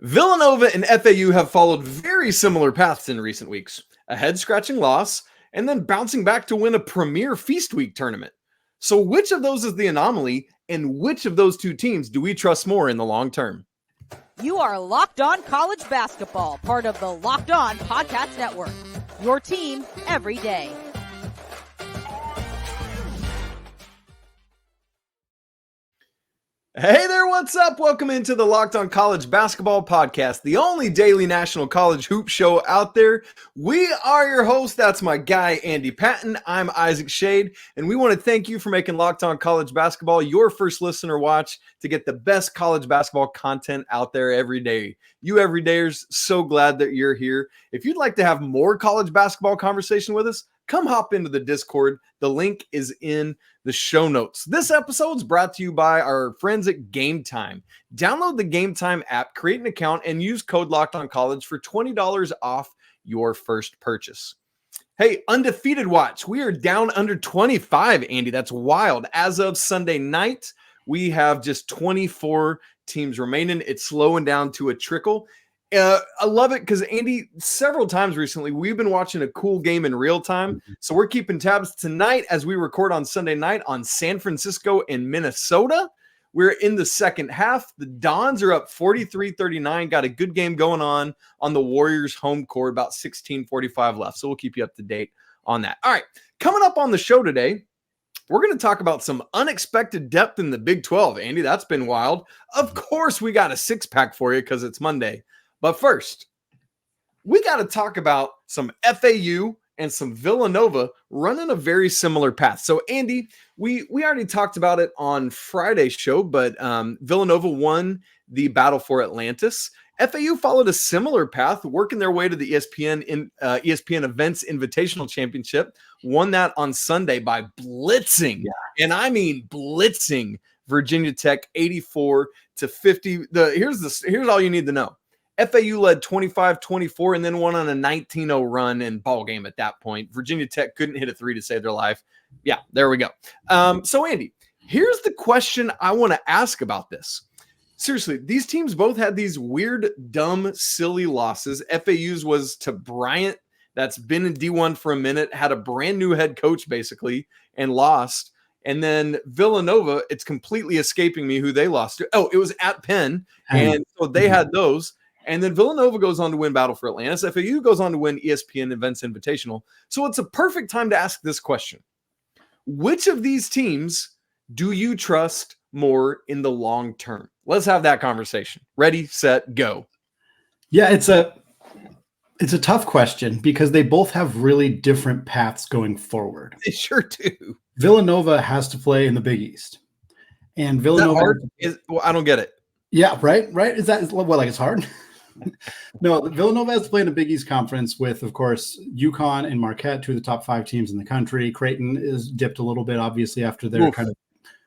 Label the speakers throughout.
Speaker 1: Villanova and FAU have followed very similar paths in recent weeks. A head-scratching loss, and then bouncing back to win a premier Feast Week tournament. So which of those is the anomaly, and which of those two teams do we trust more in the long term?
Speaker 2: You are Locked On College Basketball, part of the Locked On Podcast Network. Your team every day.
Speaker 1: Hey there, what's up? Welcome into the Locked On College Basketball Podcast, the only daily national college hoop show out there. We are your hosts. That's my guy, Andy Patton. I'm Isaac Shade, and we want to thank you for making Locked On College Basketball your first listen or watch to get the best college basketball content out there every day. You everydayers, so glad that you're here. If you'd like to have more college basketball conversation with us, come hop into the Discord. The link is in the show notes. This episode is brought to you by our friends at Game Time. Download the Game Time app, create an account, and use code LOCKEDONCollege for $20 off your first purchase. Hey, Undefeated Watch. We are down under 25, Andy. That's wild. As of Sunday night, we have just 24 teams remaining. It's slowing down to a trickle. I love it because, Andy, several times recently, we've been watching a cool game in real time. So we're keeping tabs tonight as we record on Sunday night on San Francisco and Minnesota. We're in the second half. The Dons are up 43-39. Got a good game going on the Warriors home court, about 16:45 left. So we'll keep you up to date on that. All right, coming up on the show today, we're going to talk about some unexpected depth in the Big 12. Andy, that's been wild. Of course, we got a six-pack for you because it's Monday. But first, we got to talk about some FAU and some Villanova running a very similar path. So, Andy, we already talked about it on Friday's show, but Villanova won the battle for Atlantis. FAU followed a similar path, working their way to the ESPN Events Invitational Championship, won that on Sunday by blitzing, and I mean blitzing Virginia Tech 84-50. Here's all you need to know. FAU led 25-24 and then won on a 19-0 run and ball game at that point. Virginia Tech couldn't hit a three to save their life. Yeah, there we go. So, Andy, here's the question I want to ask about this. Seriously, these teams both had these weird, dumb, silly losses. FAU's was to Bryant, that's been in D1 for a minute, had a brand new head coach basically, and lost. And then Villanova, it's completely escaping me who they lost to. Oh, it was at Penn, and so they had those. And then Villanova goes on to win Battle for Atlantis. FAU goes on to win ESPN Events Invitational. So it's a perfect time to ask this question. Which of these teams do you trust more in the long term? Let's have that conversation. Ready, set, go.
Speaker 3: Yeah, it's a tough question because they both have really different paths going forward.
Speaker 1: They sure do.
Speaker 3: Villanova has to play in the Big East. And Villanova
Speaker 1: I don't get it.
Speaker 3: Yeah, right? Is that like it's hard? No, Villanova has to play in the Big East Conference with, of course, UConn and Marquette, two of the top five teams in the country. Creighton is dipped a little bit, obviously, after their kind of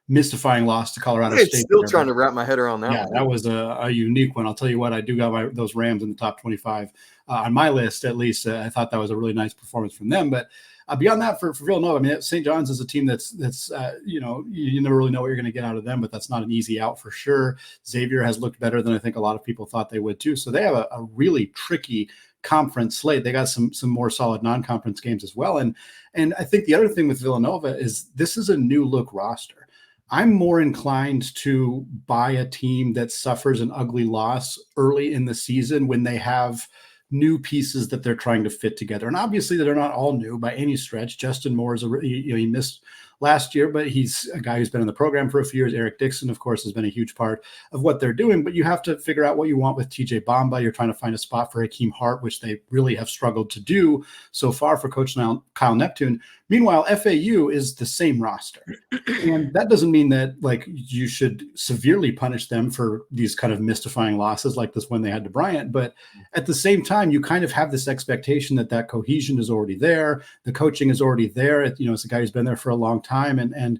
Speaker 3: mystifying loss to Colorado State.
Speaker 1: Still trying to wrap my head around that.
Speaker 3: Yeah, that was a unique one. I'll tell you what, I do got those Rams in the top 25 on my list, at least. I thought that was a really nice performance from them. But beyond that, for Villanova, I mean, St. John's is a team that's you never really know what you're going to get out of them, but that's not an easy out for sure. Xavier has looked better than I think a lot of people thought they would too. So they have a really tricky conference slate. They got some more solid non-conference games as well. And I think the other thing with Villanova is this is a new look roster. I'm more inclined to buy a team that suffers an ugly loss early in the season when they have new pieces that they're trying to fit together. And obviously they're not all new by any stretch. Justin Moore is he missed last year, but he's a guy who's been in the program for a few years. Eric Dixon, of course, has been a huge part of what they're doing, but you have to figure out what you want with TJ Bamba. You're trying to find a spot for Hakeem Hart, which they really have struggled to do so far for Coach Kyle Neptune. Meanwhile, FAU is the same roster. And that doesn't mean that you should severely punish them for these kind of mystifying losses like this one they had to Bryant. But at the same time, you kind of have this expectation that cohesion is already there. The coaching is already there. It's a guy who's been there for a long time. And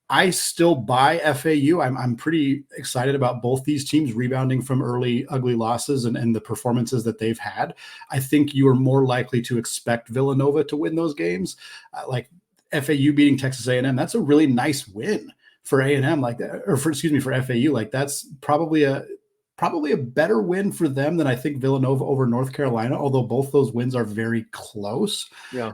Speaker 3: I still buy FAU. I'm pretty excited about both these teams rebounding from early ugly losses and the performances that they've had. I think you are more likely to expect Villanova to win those games. Like FAU beating Texas A&M, that's a really nice win for A&M, like that, for FAU. Like that's probably probably a better win for them than I think Villanova over North Carolina, although both those wins are very close.
Speaker 1: Yeah.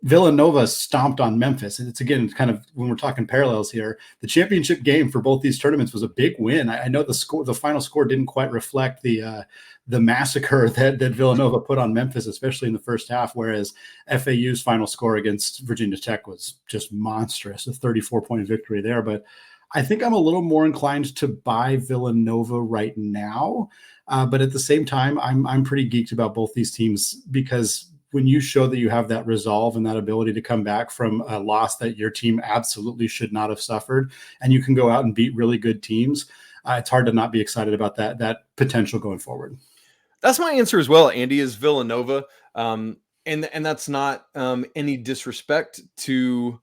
Speaker 3: Villanova stomped on Memphis. And it's, again, kind of when we're talking parallels here, the championship game for both these tournaments was a big win. I know the final score didn't quite reflect the massacre that Villanova put on Memphis, especially in the first half, whereas FAU's final score against Virginia Tech was just monstrous, a 34-point victory there. But I think I'm a little more inclined to buy Villanova right now. But at the same time, I'm pretty geeked about both these teams, because when you show that you have that resolve and that ability to come back from a loss that your team absolutely should not have suffered, and you can go out and beat really good teams, it's hard to not be excited about that potential going forward.
Speaker 1: That's my answer as well, Andy, is Villanova. And that's not any disrespect to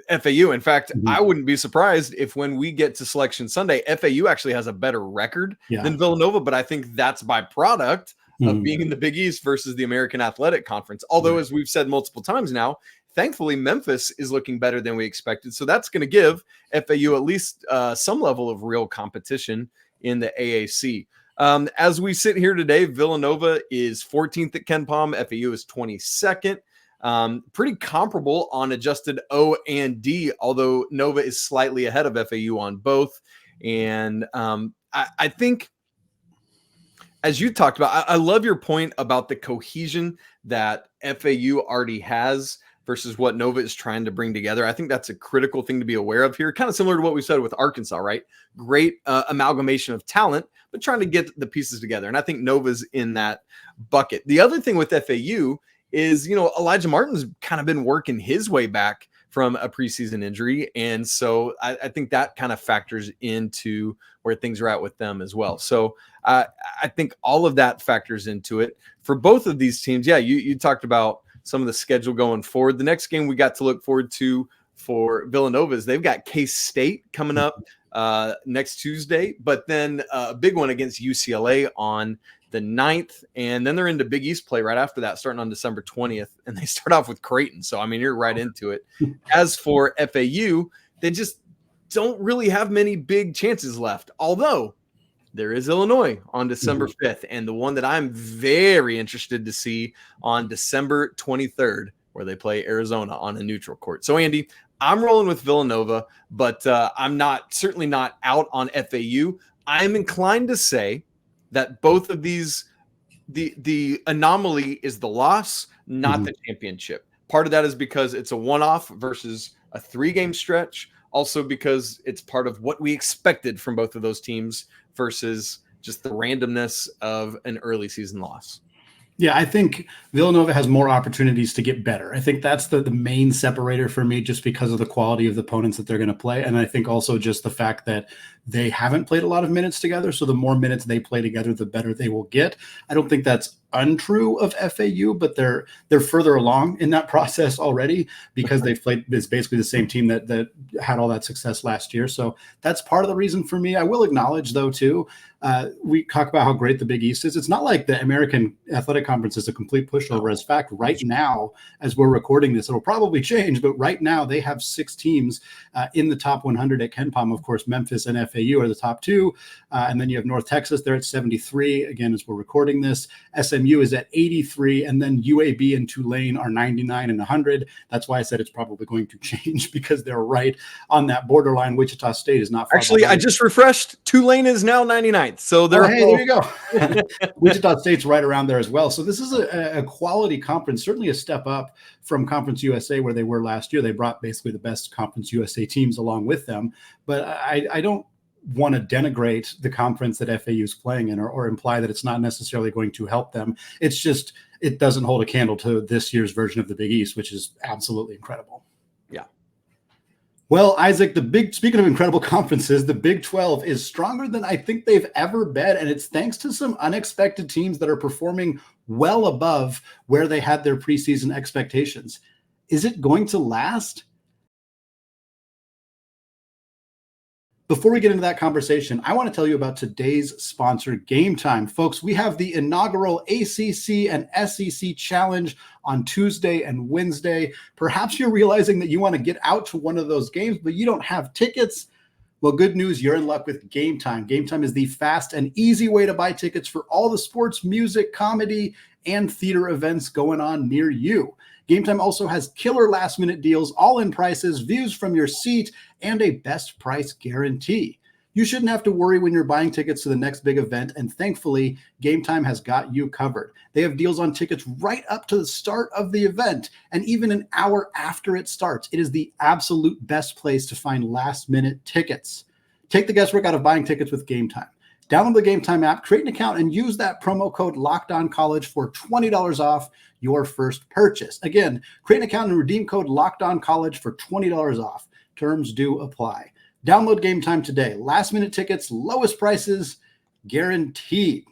Speaker 1: FAU. In fact, I wouldn't be surprised if when we get to Selection Sunday, FAU actually has a better record than Villanova, but I think that's by product of being in the Big East versus the American Athletic Conference. Although, as we've said multiple times now, thankfully, Memphis is looking better than we expected. So that's going to give FAU at least some level of real competition in the AAC. As we sit here today, Villanova is 14th at KenPom. FAU is 22nd. Pretty comparable on adjusted O and D, although Nova is slightly ahead of FAU on both. And I think, as you talked about, I love your point about the cohesion that FAU already has versus what Nova is trying to bring together. I think that's a critical thing to be aware of here. Kind of similar to what we said with Arkansas, right? Great amalgamation of talent, but trying to get the pieces together. And I think Nova's in that bucket. The other thing with FAU is, Elijah Martin's kind of been working his way back from a preseason injury. And so I think that kind of factors into where things are at with them as well. So I think all of that factors into it. For both of these teams, you talked about some of the schedule going forward. The next game we got to look forward to for Villanova is they've got K-State coming up next Tuesday, but then a big one against UCLA on the 9th, and then they're into Big East play right after that, starting on December 20th, and they start off with Creighton. So, I mean, you're right into it. As for FAU, they just don't really have many big chances left, although there is Illinois on December 5th, and the one that I'm very interested to see on December 23rd, where they play Arizona on a neutral court. So, Andy, I'm rolling with Villanova, but I'm certainly not out on FAU. I'm inclined to say that both of these, the anomaly is the loss, not the championship. Part of that is because it's a one-off versus a 3-game stretch. Also because it's part of what we expected from both of those teams versus just the randomness of an early season loss.
Speaker 3: Yeah, I think Villanova has more opportunities to get better. I think that's the main separator for me, just because of the quality of the opponents that they're going to play. And I think also just the fact that they haven't played a lot of minutes together. So the more minutes they play together, the better they will get. I don't think that's untrue of FAU, but they're further along in that process already, because they've played is basically the same team that had all that success last year. So that's part of the reason for me. I will acknowledge, though, too, we talk about how great the Big East is. It's not like the American Athletic Conference is a complete pushover. As fact, right now, as we're recording this, it'll probably change, but right now they have 6 teams in the top 100 at KenPom. Of course, Memphis and FAU are the top 2, and then you have North Texas. They're at 73 again as we're recording this. SMU is at 83, and then UAB and Tulane are 99 and 100. That's why I said it's probably going to change, because they're right on that borderline. Wichita State is not far
Speaker 1: Actually,
Speaker 3: behind.
Speaker 1: I just refreshed. Tulane is now 99th. So
Speaker 3: there you go. Wichita State's right around there as well. So this is a quality conference, certainly a step up from Conference USA, where they were last year. They brought basically the best Conference USA teams along with them. But I don't want to denigrate the conference that FAU is playing in, or imply that it's not necessarily going to help them. It's just, it doesn't hold a candle to this year's version of the Big East, which is absolutely incredible.
Speaker 1: Yeah.
Speaker 3: Well, Isaac, speaking of incredible conferences, the Big 12 is stronger than I think they've ever been, and it's thanks to some unexpected teams that are performing well above where they had their preseason expectations. Is it going to last? Before we get into that conversation, I want to tell you about today's sponsor, Game Time. Folks, we have the inaugural ACC and SEC Challenge on Tuesday and Wednesday. Perhaps you're realizing that you want to get out to one of those games, but you don't have tickets. Well, good news, you're in luck with Game Time. Game Time is the fast and easy way to buy tickets for all the sports, music, comedy, and theater events going on near you. Game Time also has killer last-minute deals, all-in prices, views from your seat, and a best price guarantee. You shouldn't have to worry when you're buying tickets to the next big event, and thankfully, Game Time has got you covered. They have deals on tickets right up to the start of the event, and even an hour after it starts. It is the absolute best place to find last-minute tickets. Take the guesswork out of buying tickets with Game Time. Download the Game Time app, create an account, and use that promo code LOCKEDONCollege for $20 off your first purchase. Again, create an account and redeem code LOCKEDONCollege for $20 off. Terms do apply. Download Game Time today. Last minute tickets, lowest prices, guaranteed.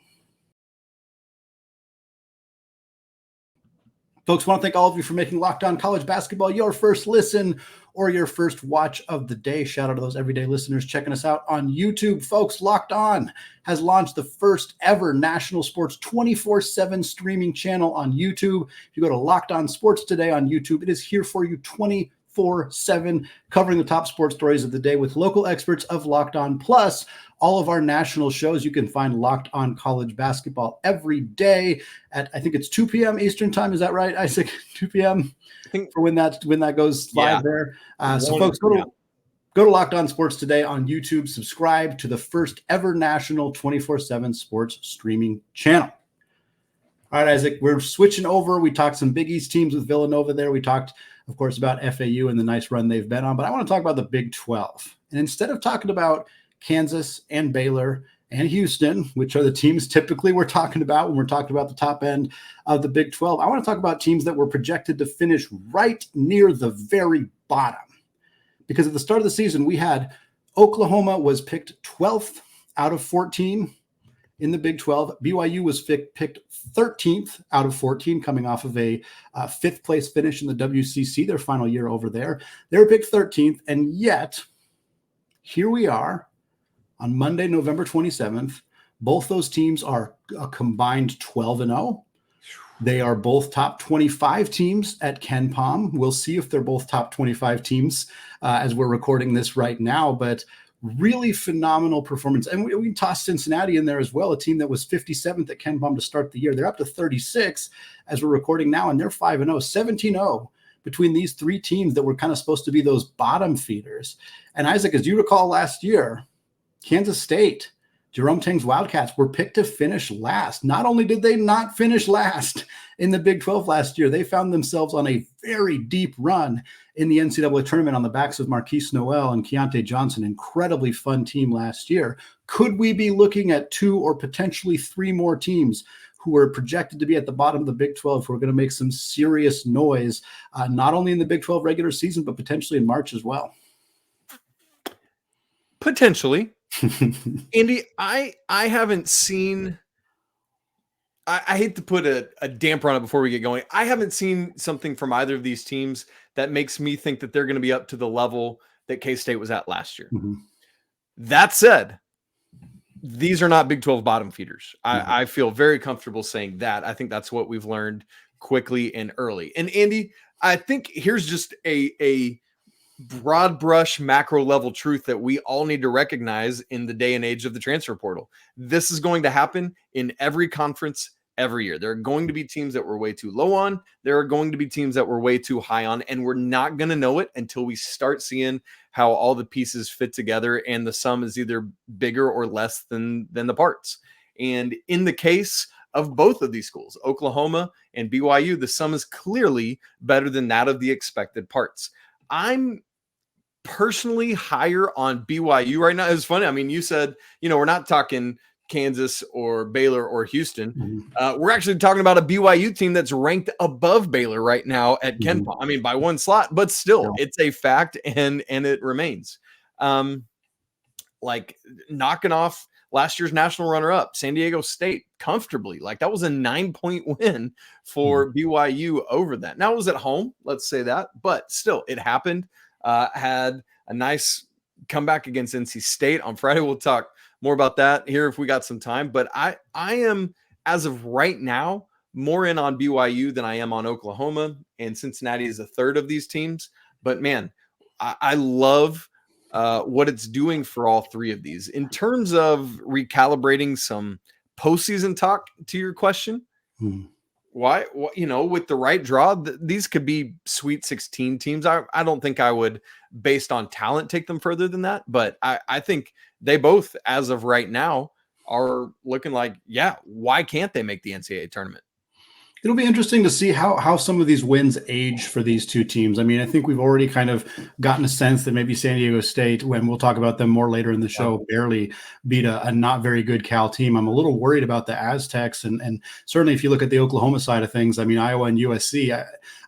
Speaker 3: Folks, I want to thank all of you for making Locked On College Basketball your first listen or your first watch of the day. Shout out to those everyday listeners checking us out on YouTube. Folks, Locked On has launched the first ever national sports 24/7 streaming channel on YouTube. If you go to Locked On Sports today on YouTube, it is here for you 24/7, covering the top sports stories of the day with local experts of Locked On, plus all of our national shows. You can find Locked On College Basketball every day at, I think it's 2 p.m. Eastern time. Is that right, Isaac? 2 p.m.
Speaker 1: I think
Speaker 3: for when that goes live there. So folks, go to Locked On Sports today on YouTube. Subscribe to the first ever national 24/7 sports streaming channel. All right, Isaac, we're switching over. We talked some Big East teams with Villanova there. We talked, of course, about FAU and the nice run they've been on, but I want to talk about the Big 12. And instead of talking about Kansas and Baylor and Houston, which are the teams typically we're talking about when we're talking about the top end of the Big 12, I want to talk about teams that were projected to finish right near the very bottom. Because at the start of the season, we had Oklahoma was picked 12th out of 14 in the Big 12. BYU was picked 13th out of 14, coming off of a fifth place finish in the WCC, their final year over there. They were picked 13th, and yet here we are on Monday, November 27th. Both those teams are a combined 12-0. They are both top 25 teams at Ken Pom. We'll see if they're both top 25 teams as we're recording this right now, but really phenomenal performance. And we tossed Cincinnati in there as well, a team that was 57th at Ken Pom to start the year. They're up to 36 as we're recording now, and they're 5-0, 17-0 between these three teams that were kind of supposed to be those bottom feeders. And Isaac, as you recall last year, Kansas State, Jerome Tang's Wildcats were picked to finish last. Not only did they not finish last in the Big 12 last year, they found themselves on a very deep run in the NCAA tournament on the backs of Marquise Noel and Keontae Johnson. Incredibly fun team last year. Could we be looking at two or potentially three more teams who are projected to be at the bottom of the Big 12 who are going to make some serious noise, not only in the Big 12 regular season, but potentially in March as well?
Speaker 1: Potentially. Andy, I haven't seen, I hate to put a damper on it before we get going. I haven't seen something from either of these teams that makes me think that they're going to be up to the level that K-State was at last year. Mm-hmm. That said, these are not Big 12 bottom feeders. Mm-hmm. I feel very comfortable saying that. I think that's what we've learned quickly and early. And Andy, I think here's just a broad brush macro level truth that we all need to recognize in the day and age of the transfer portal. This is going to happen in every conference every year. There are going to be teams that we're way too low on. There are going to be teams that we're way too high on, and we're not going to know it until we start seeing how all the pieces fit together and the sum is either bigger or less than the parts. And in the case of both of these schools, Oklahoma and BYU, the sum is clearly better than that of the expected parts. I'm personally higher on BYU right now. It's funny. I mean, you said, we're not talking Kansas or Baylor or Houston. Mm-hmm. We're actually talking about a BYU team that's ranked above Baylor right now at Ken Pom. I mean, by one slot, but still, it's a fact and it remains. Like knocking off last year's national runner-up, San Diego State, comfortably. Like that was a 9-point win for BYU over that. Now it was at home, let's say that, but still, it happened. Had a nice comeback against NC State on Friday. We'll talk more about that here if we got some time. But I am, as of right now, more in on BYU than I am on Oklahoma, and Cincinnati is a third of these teams. But man, I love what it's doing for all three of these in terms of recalibrating some postseason talk to your question. Why, with the right draw, these could be Sweet 16 teams. I don't think I would, based on talent, take them further than that. But I think they both, as of right now, are looking like, why can't they make the NCAA tournament?
Speaker 3: It'll be interesting to see how some of these wins age for these two teams. I mean, I think we've already kind of gotten a sense that maybe San Diego State, when we'll talk about them more later in the show, barely beat a not very good Cal team. I'm a little worried about the Aztecs. And certainly if you look at the Oklahoma side of things, I mean, Iowa and USC,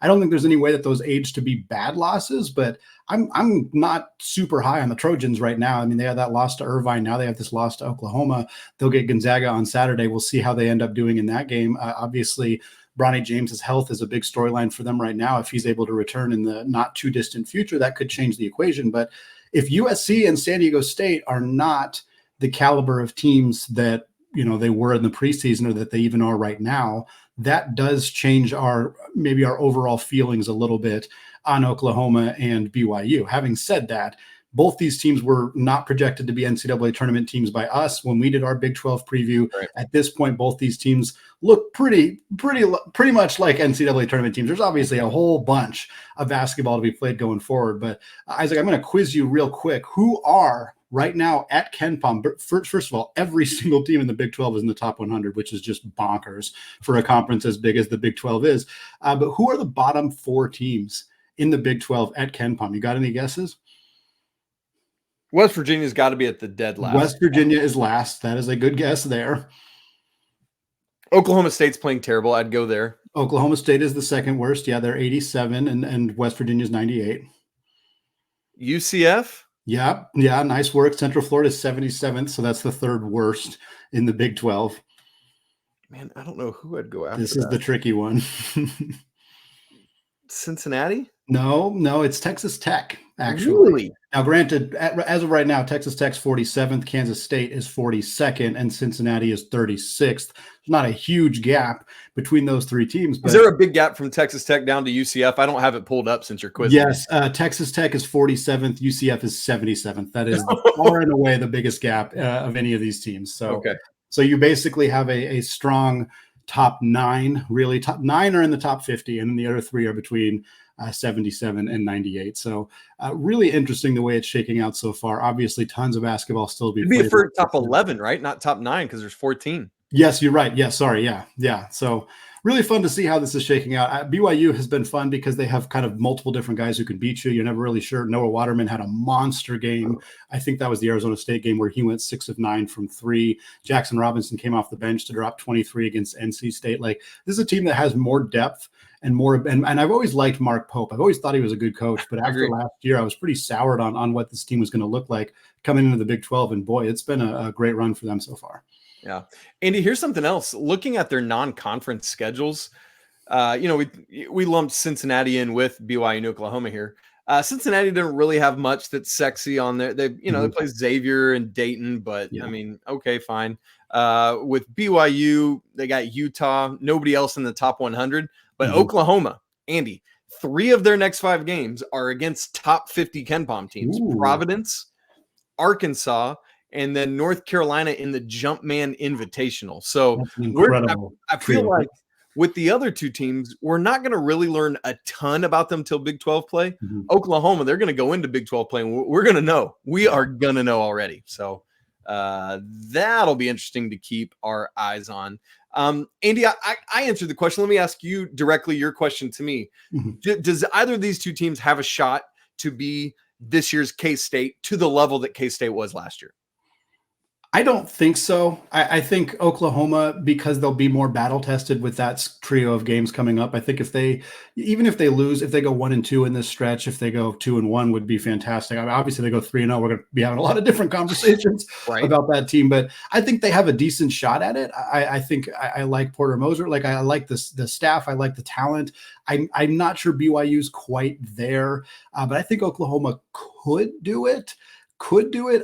Speaker 3: I don't think there's any way that those age to be bad losses, but I'm not super high on the Trojans right now. I mean, they had that loss to Irvine. Now they have this loss to Oklahoma. They'll get Gonzaga on Saturday. We'll see how they end up doing in that game. Obviously, Bronny James's health is a big storyline for them right now. If he's able to return in the not too distant future, that could change the equation. But if USC and San Diego State are not the caliber of teams that they were in the preseason or that they even are right now, that does change our overall feelings a little bit on Oklahoma and BYU. Having said that, both these teams were not projected to be NCAA tournament teams by us when we did our Big 12 preview. Right. At this point, both these teams look pretty much like NCAA tournament teams. There's obviously a whole bunch of basketball to be played going forward. But Isaac, I'm going to quiz you real quick. Who are right now at KenPom? First of all, every single team in the Big 12 is in the top 100, which is just bonkers for a conference as big as the Big 12 is. But who are the bottom 4 teams in the Big 12 at KenPom? You got any guesses?
Speaker 1: West Virginia's got to be at the dead last.
Speaker 3: West Virginia is last. That is a good guess there.
Speaker 1: Oklahoma State's playing terrible. I'd go there.
Speaker 3: Oklahoma State is the second worst. Yeah, they're 87, and West Virginia's 98.
Speaker 1: UCF?
Speaker 3: Yeah, nice work. Central Florida is 77th, so that's the third worst in the Big 12.
Speaker 1: Man, I don't know who I'd go after.
Speaker 3: This is the tricky one.
Speaker 1: Cincinnati?
Speaker 3: No, it's Texas Tech, actually.
Speaker 1: Really?
Speaker 3: Now, granted, as of right now, Texas Tech's 47th, Kansas State is 42nd, and Cincinnati is 36th. There's not a huge gap between those three teams. But
Speaker 1: is there a big gap from Texas Tech down to UCF? I don't have it pulled up since you're quizzing.
Speaker 3: Yes, Texas Tech is 47th, UCF is 77th. That is far and away the biggest gap of any of these teams. So, So you basically have a strong top 9, really. Top 9 are in the top 50, and then the other 3 are between 77 and 98. So really interesting the way it's shaking out so far. Obviously, tons of basketball still to be played.
Speaker 1: It'd be for top 11, right? Not top 9, because there's 14.
Speaker 3: Yes, you're right. Yeah, sorry. Yeah. So really fun to see how this is shaking out. BYU has been fun because they have kind of multiple different guys who can beat you. You're never really sure. Noah Waterman had a monster game. I think that was the Arizona State game where he went 6 of 9 from 3. Jackson Robinson came off the bench to drop 23 against NC State. Like, this is a team that has more depth and more. And I've always liked Mark Pope. I've always thought he was a good coach. But after last year, I was pretty soured on what this team was going to look like coming into the Big 12. And boy, it's been a great run for them so far.
Speaker 1: Yeah. Andy, here's something else. Looking at their non-conference schedules, we lumped Cincinnati in with BYU and Oklahoma here. Cincinnati didn't really have much that's sexy on there. They play Xavier and Dayton, but I mean, okay, fine. With BYU, they got Utah, nobody else in the top 100, but Oklahoma, Andy, 3 of their next 5 games are against top 50 KenPom teams. Providence, Arkansas, and then North Carolina in the Jumpman Invitational. So I feel like with the other 2 teams, we're not going to really learn a ton about them till Big 12 play. Oklahoma, they're going to go into Big 12 play, and we're going to know. We are going to know already. So that'll be interesting to keep our eyes on. Andy, I answered the question. Let me ask you directly your question to me. Does either of these 2 teams have a shot to be this year's K-State to the level that K-State was last year?
Speaker 3: I don't think so. I think Oklahoma, because they'll be more battle tested with that trio of games coming up. I think even if they lose, if they go 1-2 in this stretch, if they go 2-1 would be fantastic. I mean, obviously they go 3-0. We're going to be having a lot of different conversations about that team, but I think they have a decent shot at it. I think I like Porter Moser. Like, I like the staff. I like the talent. I'm not sure BYU's quite there, but I think Oklahoma could do it.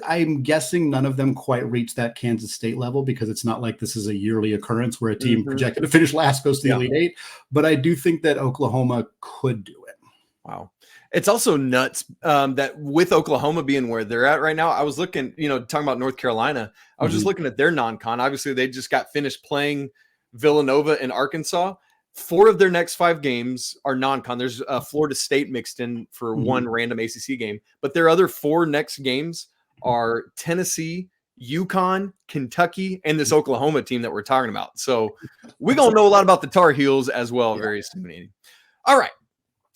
Speaker 3: I'm guessing none of them quite reach that Kansas State level, because it's not like this is a yearly occurrence where a team projected to finish last goes to the Elite 8. But I do think that Oklahoma could do it.
Speaker 1: Wow. It's also nuts that with Oklahoma being where they're at right now, I was looking, talking about North Carolina. I was just looking at their non-con. Obviously, they just got finished playing Villanova and Arkansas. 4 of their next 5 games are non-con. There's Florida State mixed in for one random ACC game, but their other 4 next games are Tennessee, UConn, Kentucky, and this Oklahoma team that we're talking about. So we're going to know a lot about the Tar Heels as well very soon, Andy. All right.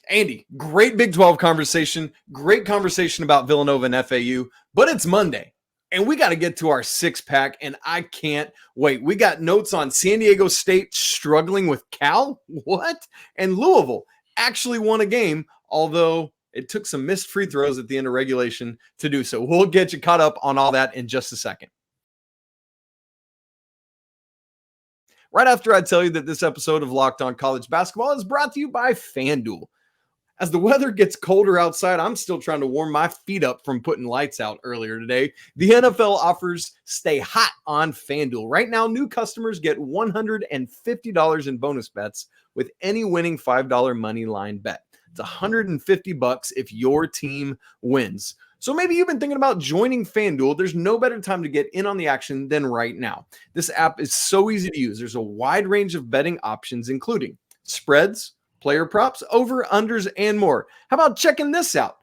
Speaker 1: Andy, great Big 12 conversation. Great conversation about Villanova and FAU, but it's Monday, and we got to get to our 6-pack, and I can't wait. We got notes on San Diego State struggling with Cal. What? And Louisville actually won a game, although it took some missed free throws at the end of regulation to do so. We'll get you caught up on all that in just a second. Right after I tell you that this episode of Locked On College Basketball is brought to you by FanDuel. As the weather gets colder outside, I'm still trying to warm my feet up from putting lights out earlier today. The NFL offers stay hot on FanDuel. Right now, new customers get $150 in bonus bets with any winning $5 money line bet. It's $150 if your team wins. So maybe you've been thinking about joining FanDuel. There's no better time to get in on the action than right now. This app is so easy to use. There's a wide range of betting options, including spreads, player props, over, unders, and more. How about checking this out?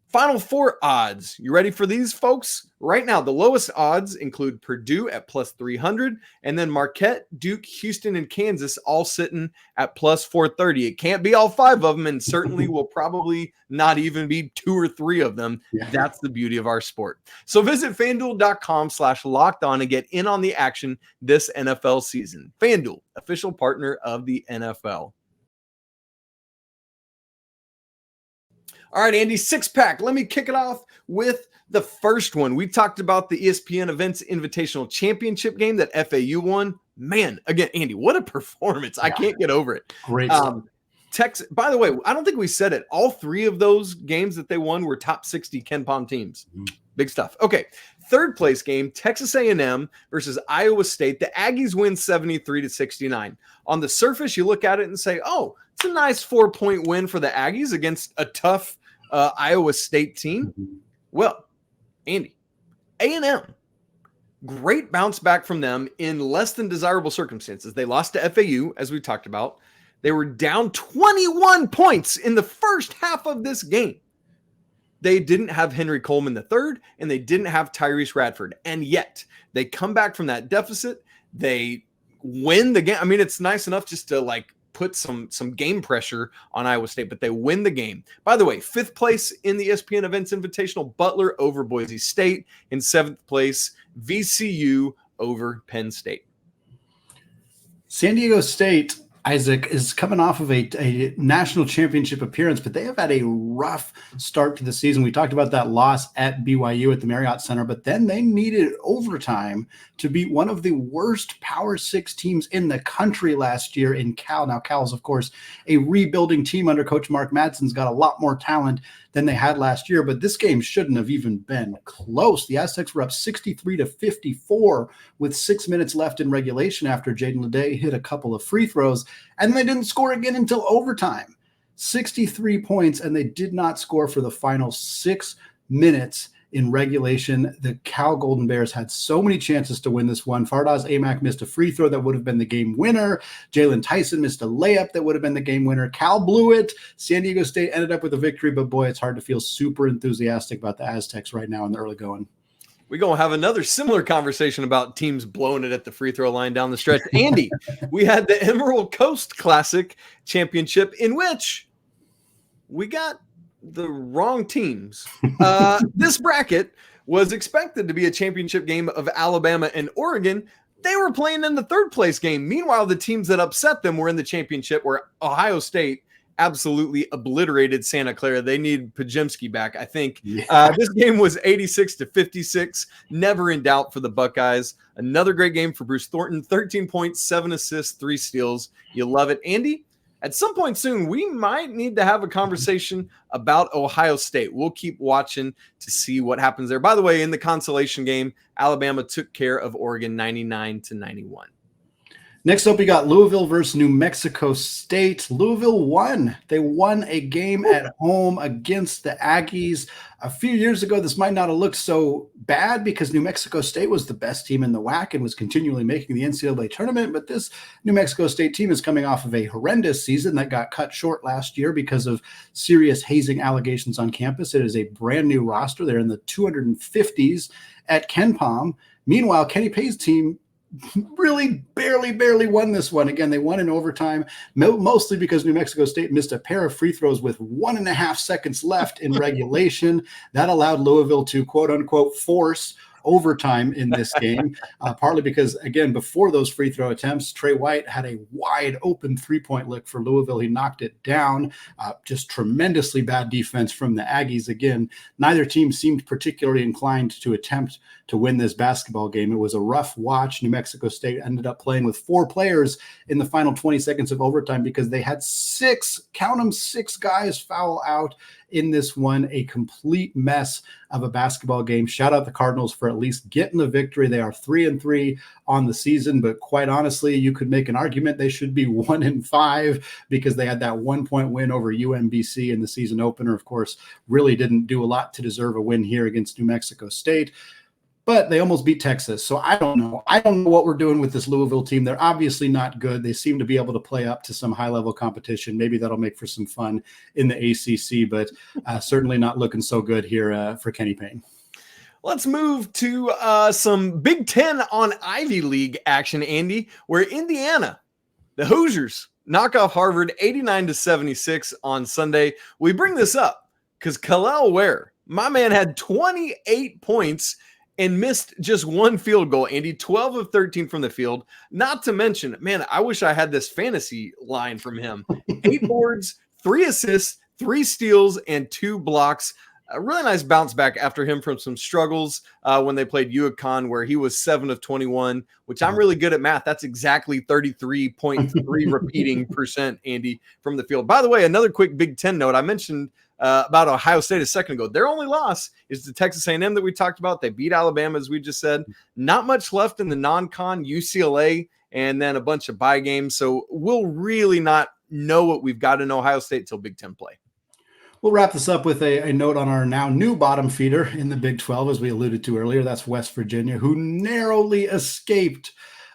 Speaker 1: Final Four odds. You ready for these, folks? Right now, the lowest odds include Purdue at plus 300, and then Marquette, Duke, Houston, and Kansas all sitting at plus 430. It can't be all 5 of them, and certainly will probably not even be 2 or 3 of them. Yeah. That's the beauty of our sport. So visit FanDuel.com/lockedon and get in on the action this NFL season. FanDuel, official partner of the NFL. All right, Andy, 6-pack. Let me kick it off with the first one. We talked about the ESPN Events Invitational Championship game that FAU won. Man, again, Andy, what a performance. Yeah. I can't get over it.
Speaker 3: Great.
Speaker 1: Texas, by the way, I don't think we said it. All 3 of those games that they won were top 60 Ken Pom teams. Big stuff. Okay, 3rd place game, Texas A&M versus Iowa State. The Aggies win 73-69. On the surface, you look at it and say, oh, it's a nice 4-point win for the Aggies against a tough Iowa State team. Well, Andy, A&M, great bounce back from them in less than desirable circumstances. They lost to FAU, as we talked about. They were down 21 points in the first half of this game. They didn't have Henry Coleman III, and they didn't have Tyrese Radford. And yet, they come back from that deficit. They win the game. I mean, it's nice enough just to, put some game pressure on Iowa State, but they win the game. By the way, 5th place in the ESPN Events Invitational, Butler over Boise State. In 7th place, VCU over Penn State.
Speaker 3: San Diego State, Isaac, is coming off of a national championship appearance, but they have had a rough start to the season. We talked about that loss at BYU at the Marriott Center, but then they needed overtime to beat one of the worst Power 6 teams in the country last year in Cal. Now, Cal's, of course, a rebuilding team under Coach Mark Madsen's got a lot more talent than they had last year, but this game shouldn't have even been close. The Aztecs were up 63-54 with 6 minutes left in regulation after Jaden Leday hit a couple of free throws, and they didn't score again until overtime. 63 points, and they did not score for the final 6 minutes in regulation. The Cal Golden Bears had so many chances to win this one. Fardaz Amack missed a free throw that would have been the game winner. Jalen Tyson missed a layup that would have been the game winner. Cal blew it. San Diego State ended up with a victory, but boy, it's hard to feel super enthusiastic about the Aztecs right now in the early going.
Speaker 1: We're going to have another similar conversation about teams blowing it at the free throw line down the stretch. Andy, we had the Emerald Coast Classic Championship in which we got the wrong teams. This bracket was expected to be a championship game of Alabama and Oregon. They were playing in the 3rd place game. Meanwhile, the teams that upset them were in the championship, where Ohio State absolutely obliterated Santa Clara. They need Pajemski back, I think. Yeah. This game was 86-56. Never in doubt for the Buckeyes. Another great game for Bruce Thornton. 13 points, 7 assists, 3 steals. You love it. Andy, at some point soon, we might need to have a conversation about Ohio State. We'll keep watching to see what happens there. By the way, in the consolation game, Alabama took care of Oregon 99-91.
Speaker 3: Next up, we got Louisville versus New Mexico State. Louisville won. They won a game at home against the Aggies. A few years ago, this might not have looked so bad because New Mexico State was the best team in the WAC and was continually making the NCAA tournament. But this New Mexico State team is coming off of a horrendous season that got cut short last year because of serious hazing allegations on campus. It is a brand new roster. They're in the 250s at KenPom. Meanwhile, Kenny Payne's team really barely won this one. Again, they won in overtime, mostly because New Mexico State missed a pair of free throws with 1.5 seconds left in regulation. That allowed Louisville to, quote unquote, force overtime in this game, partly because, again, before those free throw attempts, Trey White had a wide open three-point look for Louisville. He knocked it down. Just tremendously bad defense from the Aggies. Again, neither team seemed particularly inclined to attempt to win this basketball game. It was a rough watch. New Mexico State ended up playing with 4 players in the final 20 seconds of overtime because they had 6 guys foul out in this one. A complete mess of a basketball game. Shout out the Cardinals for at least getting the victory. They are 3-3 on the season, but quite honestly, you could make an argument they should be 1-5 because they had that 1-point win over UMBC in the season opener. Of course, really didn't do a lot to deserve a win here against New Mexico State. But they almost beat Texas. So I don't know. I don't know what we're doing with this Louisville team. They're obviously not good. They seem to be able to play up to some high-level competition. Maybe that'll make for some fun in the ACC, but certainly not looking so good here for Kenny Payne.
Speaker 1: Let's move to some Big Ten on Ivy League action, Andy, where Indiana, the Hoosiers, knock off Harvard 89-76 on Sunday. We bring this up because Kalel Ware, my man, had 28 points and missed just 1 field goal, Andy, 12 of 13 from the field. Not to mention, man, I wish I had this fantasy line from him. 8 boards, 3 assists, 3 steals, and 2 blocks. A really nice bounce back after him from some struggles when they played UConn, where he was 7 of 21, which I'm really good at math. That's exactly 33.3 repeating percent, Andy, from the field. By the way, another quick Big Ten note. I mentioned about Ohio State a second ago. Their only loss is to Texas A&M that we talked about. They beat Alabama, as we just said. Not much left in the non-con, UCLA, and then a bunch of bye games. So we'll really not know what we've got in Ohio State till Big Ten play.
Speaker 3: We'll wrap this up with a note on our now new bottom feeder in the Big 12, as we alluded to earlier. That's West Virginia, who narrowly escaped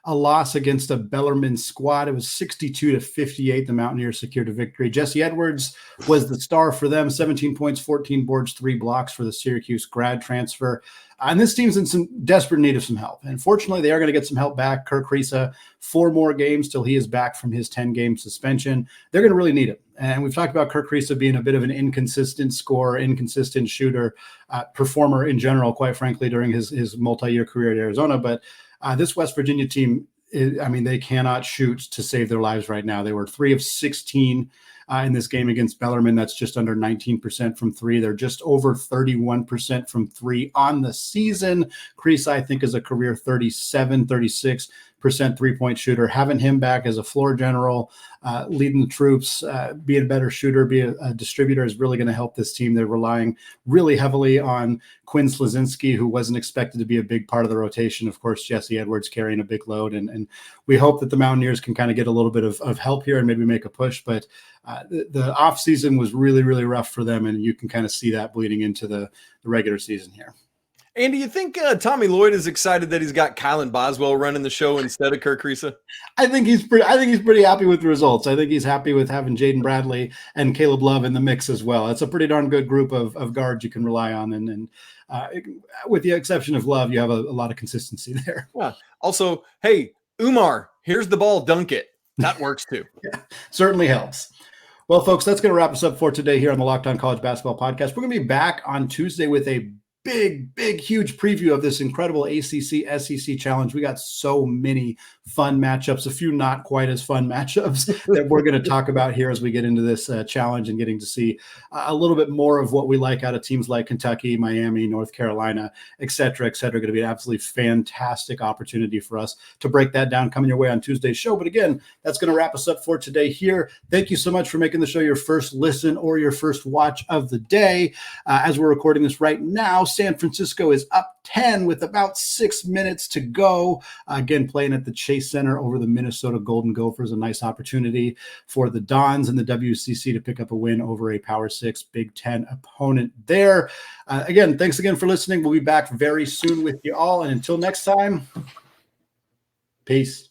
Speaker 3: a loss against a Bellarmine squad. It was 62-58. The Mountaineers secured a victory. Jesse Edwards was the star for them. 17 points, 14 boards, 3 blocks for the Syracuse grad transfer. And this team's in some desperate need of some help. And fortunately, they are going to get some help back. Kirk Risa, 4 more games till he is back from his 10-game suspension. They're going to really need it. And we've talked about Kirk Risa being a bit of an inconsistent scorer, inconsistent shooter, performer in general, quite frankly, during his multi-year career at Arizona. But this West Virginia team, they cannot shoot to save their lives right now. They were 3 of 16 in this game against Bellarmine. That's just under 19% from 3. They're just over 31% from 3 on the season. Kreese, I think, is a career 36% three-point shooter. Having him back as a floor general, leading the troops, be a better shooter, be a distributor is really going to help this team. They're relying really heavily on Quinn Slazinski, who wasn't expected to be a big part of the rotation. Of course, Jesse Edwards carrying a big load. And we hope that the Mountaineers can kind of get a little bit of help here and maybe make a push. But the offseason was really, really rough for them, and you can kind of see that bleeding into the regular season here.
Speaker 1: And do you think Tommy Lloyd is excited that he's got Kylan Boswell running the show instead of Kirk Risa?
Speaker 3: I think he's pretty happy with the results. I think he's happy with having Jaden Bradley and Caleb Love in the mix as well. It's a pretty darn good group of guards you can rely on. And with the exception of Love, you have a lot of consistency there.
Speaker 1: Yeah. Also, hey, Umar, here's the ball, dunk it. That works too.
Speaker 3: Yeah, certainly helps. Well, folks, that's going to wrap us up for today here on the Locked On College Basketball Podcast. We're going to be back on Tuesday with a big, huge preview of this incredible ACC SEC challenge. We got so many fun matchups, a few not quite as fun matchups that we're going to talk about here as we get into this challenge and getting to see a little bit more of what we like out of teams like Kentucky, Miami, North Carolina, et cetera, et cetera. Going to be an absolutely fantastic opportunity for us to break that down coming your way on Tuesday's show. But again, that's going to wrap us up for today here. Thank you so much for making the show your first listen or your first watch of the day. As we're recording this right now, San Francisco is up 10 with about 6 minutes to go. Again, playing at the Chase Center over the Minnesota Golden Gophers, a nice opportunity for the Dons and the WCC to pick up a win over a Power 6 Big Ten opponent there. Again, thanks again for listening. We'll be back very soon with you all. And until next time, peace.